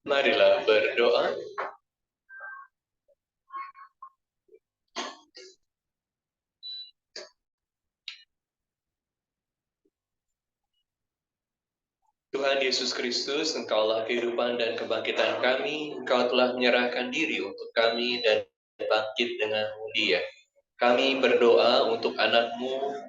Marilah berdoa. Tuhan Yesus Kristus, Engkaulah kehidupan dan kebangkitan kami. Engkau telah menyerahkan diri untuk kami dan bangkit dengan mulia. Kami berdoa untuk anak-Mu,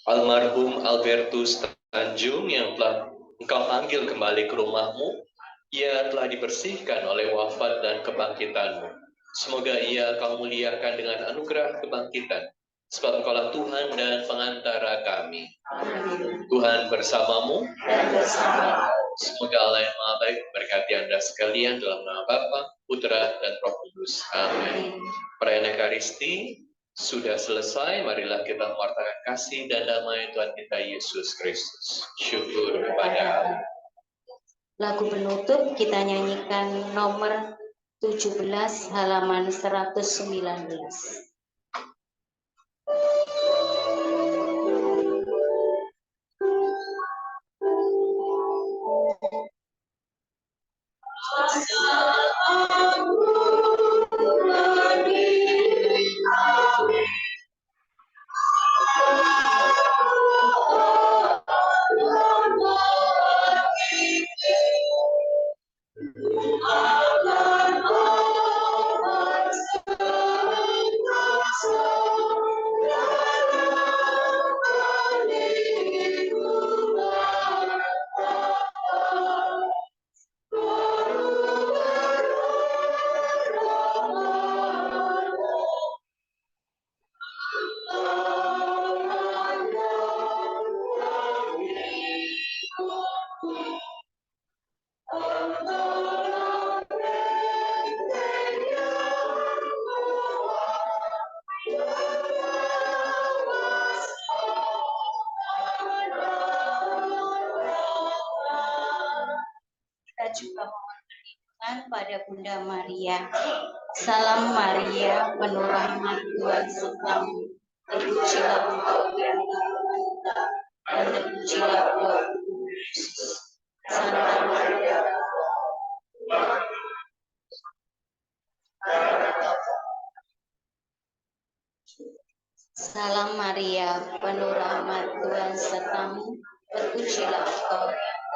almarhum Albertus Tanjung, yang telah Engkau panggil kembali ke rumah-Mu. Ia telah dibersihkan oleh wafat dan kebangkitan-Mu. Semoga ia Kau muliakan dengan anugerah kebangkitan, sebab Engkaulah Tuhan dan pengantara kami. Tuhan bersamamu. Semoga Allah yang Maha Baik memberkati Anda sekalian dalam nama Bapa, Putra, dan Roh Kudus. Amin. Perayaan Ekaristi sudah selesai. Marilah kita mewartakan kasih dan damai Tuhan kita Yesus Kristus. Syukur kepada Allah. Lagu penutup kita nyanyikan nomor 17 halaman 119. Juga mohon perlindungan pada Bunda Maria. Salam Maria, penuh rahmat Tuhan sertamu. Terpujilah engkau di antara wanita, dan terpujilah buah tubuhmu Yesus. Santa Maria, Salam Maria, penuh rahmat Tuhan sertamu. Terpujilah engkau di antara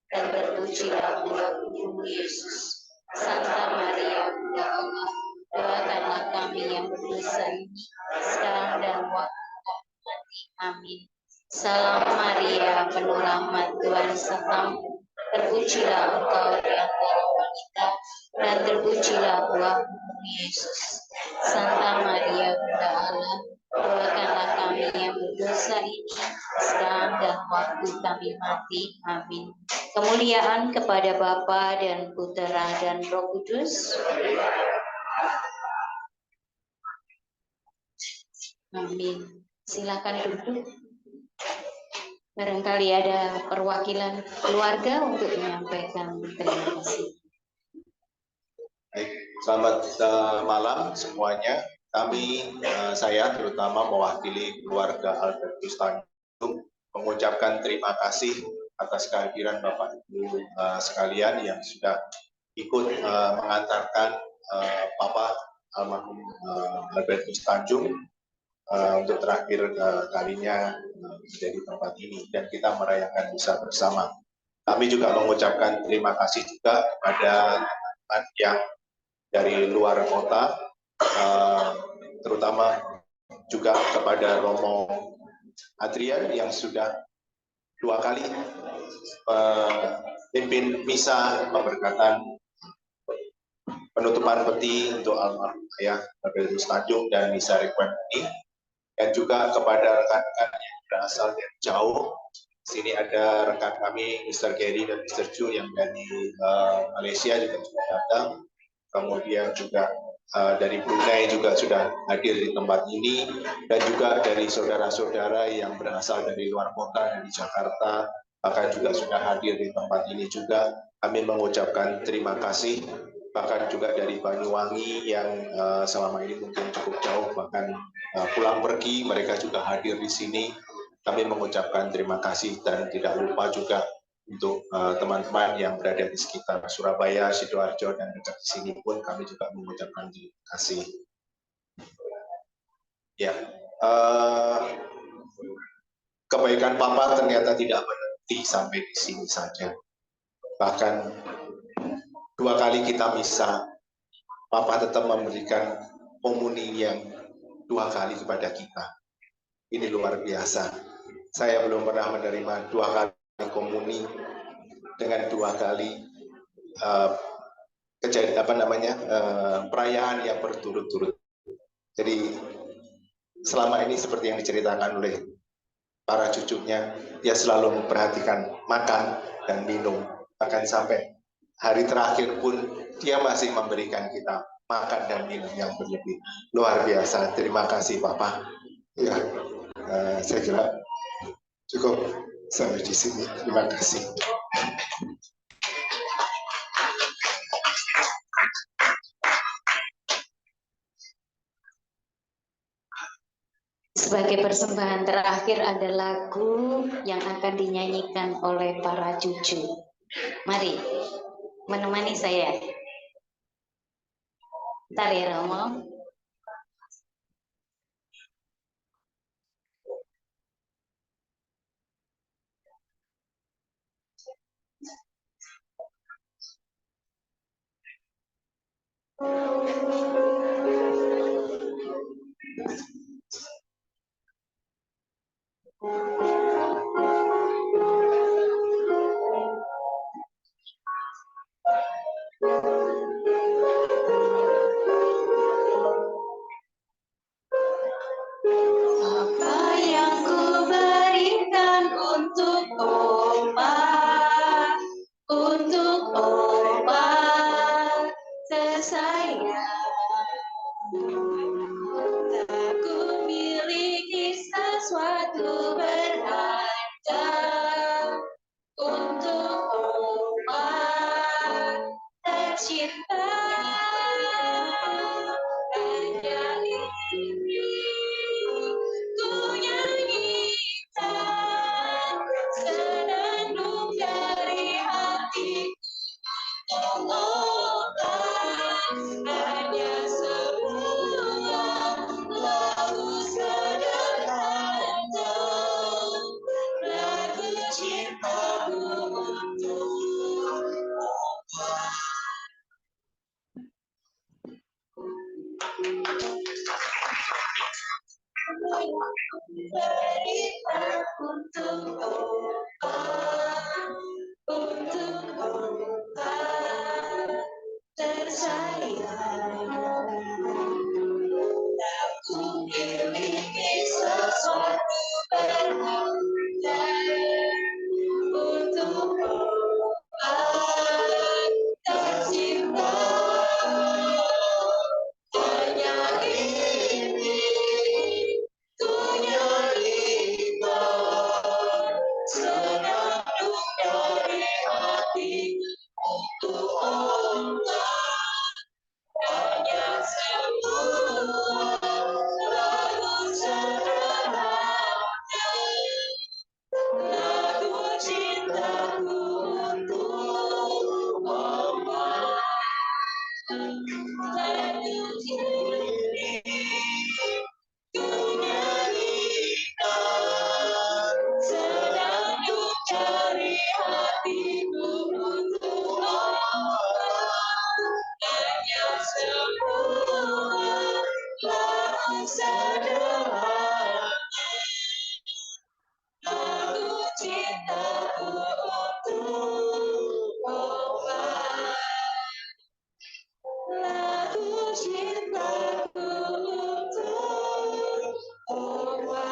dan terpujilah buah tubuhmu Yesus. Santa Maria, yang berdosa ini, sekarang dan waktu kami mati. Amin. Salam Maria, penuh rahmat, Tuhan sertamu. Terpujilah engkau di antara wanita, dan terpujilah buah tubuhmu Yesus. Santa Maria, Bunda Allah, doakanlah kami yang berdosa ini, sekarang dan waktu kami mati. Amin. Kemuliaan kepada Bapa dan Putera dan Roh Kudus. Amin. Silakan duduk. Barangkali ada perwakilan keluarga untuk menyampaikan terima kasih. Baik, selamat malam semuanya. Saya terutama mewakili keluarga Albertus Tanjung mengucapkan terima kasih atas kehadiran Bapak Ibu sekalian yang sudah ikut mengantarkan Bapak almarhum Albertus Tanjung untuk terakhir kalinya menjadi tempat ini, dan kita merayakan misa bersama. Kami juga mengucapkan terima kasih juga kepada teman-teman yang dari luar kota, terutama juga kepada Romo Adrian yang sudah 2 kali pimpin misa pemberkatan penutupan peti untuk almarhum ayah Albertus Tanjung dan misa requiem ini, dan juga kepada rekan-rekan yang berasal dari jauh. Sini ada rekan kami Mr. Gary dan Mr. Chu yang dari Malaysia juga sudah datang. Kemudian juga dari Brunei juga sudah hadir di tempat ini, dan juga dari saudara-saudara yang berasal dari luar kota, dari Jakarta, bahkan juga sudah hadir di tempat ini juga. Kami mengucapkan terima kasih, bahkan juga dari Banyuwangi yang selama ini mungkin cukup jauh, bahkan pulang pergi, mereka juga hadir di sini. Kami mengucapkan terima kasih, dan tidak lupa juga untuk teman-teman yang berada di sekitar Surabaya, Sidoarjo, dan dekat di sini pun kami juga mengucapkan terima kasih. Ya, kebaikan Papa ternyata tidak berhenti sampai di sini saja. Bahkan 2 kali kita misa, Papa tetap memberikan komuni yang 2 kali kepada kita. Ini luar biasa. Saya belum pernah menerima 2 kali komuni dengan 2 kali perayaan yang berturut-turut. Jadi selama ini seperti yang diceritakan oleh para cucunya, dia selalu memperhatikan makan dan minum. Bahkan sampai hari terakhir pun dia masih memberikan kita makan dan minum yang berlebih. Luar biasa. Terima kasih Papa. Ya, saya kira cukup sampai di sini. Terima kasih. Sebagai persembahan terakhir ada lagu yang akan dinyanyikan oleh para cucu. Mari menemani saya. Bentar ya Romo. Apa yang ku berikan untuk Opa tersayang. Tak ku miliki sesuatu berharga untuk Opa tercinta. Hanya ini ku nyanyikan senandung dari hati. Hanya sebuah lagu sederhana berikan untuk obat tersayang. Aku miliki sesuatu berharga untuk obat tercinta. Hanya ini ku nyanyikan senandung dari hati untuk Allah. Hanya sebuah lagu sederhana, lagu cintaku untuk Allah. Lagu ini ku nyanyikan senandung dari hatiku untuk Allah. Hanya sebuah lagu sederhana, lagu cintaku untuk Allah. Lagu cintaku untuk Allah.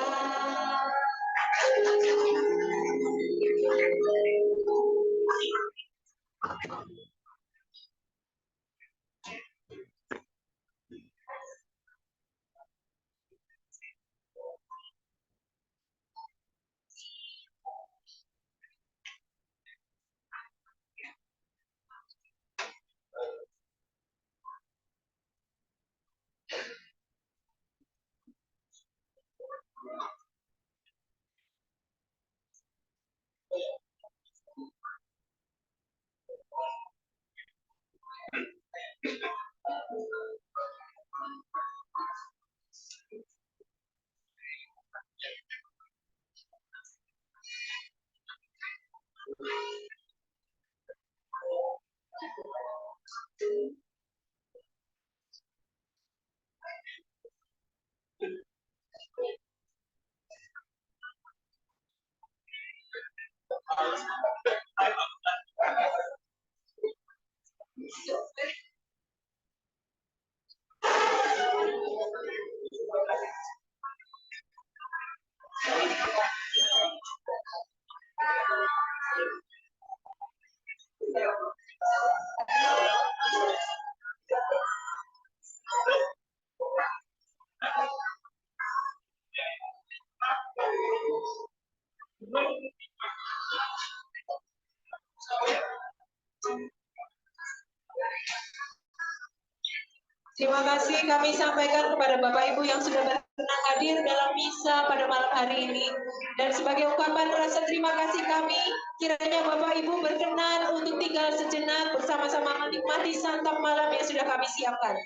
Terima kasih kami sampaikan kepada Bapak Ibu yang sudah berkenan hadir dalam misa pada malam hari ini. Dan sebagai ungkapan rasa terima kasih kami, kiranya Bapak Ibu berkenan untuk tinggal sejenak bersama-sama menikmati santap malam yang sudah kami siapkan.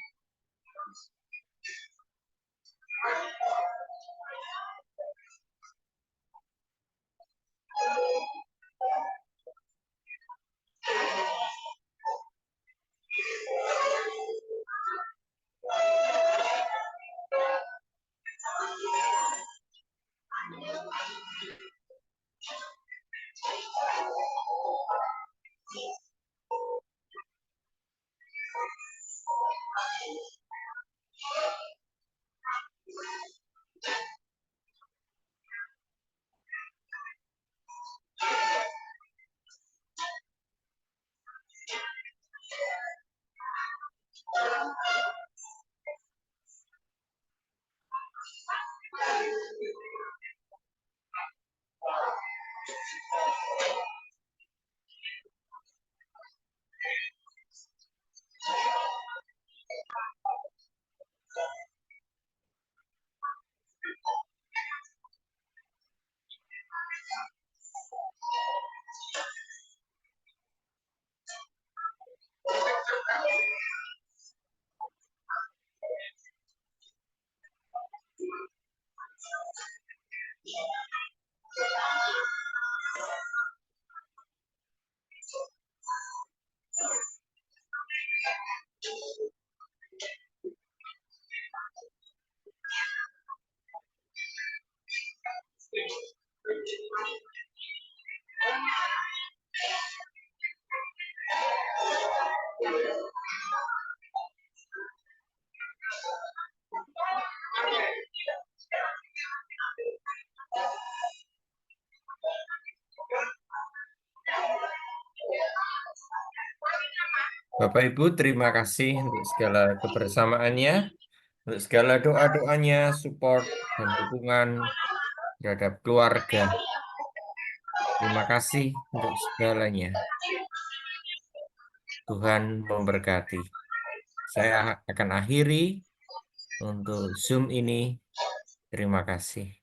Bapak Ibu, terima kasih untuk segala kebersamaannya, untuk segala doa-doanya, support, dan dukungan terhadap keluarga. Terima kasih untuk segalanya. Tuhan memberkati. Saya akan akhiri untuk Zoom ini. Terima kasih.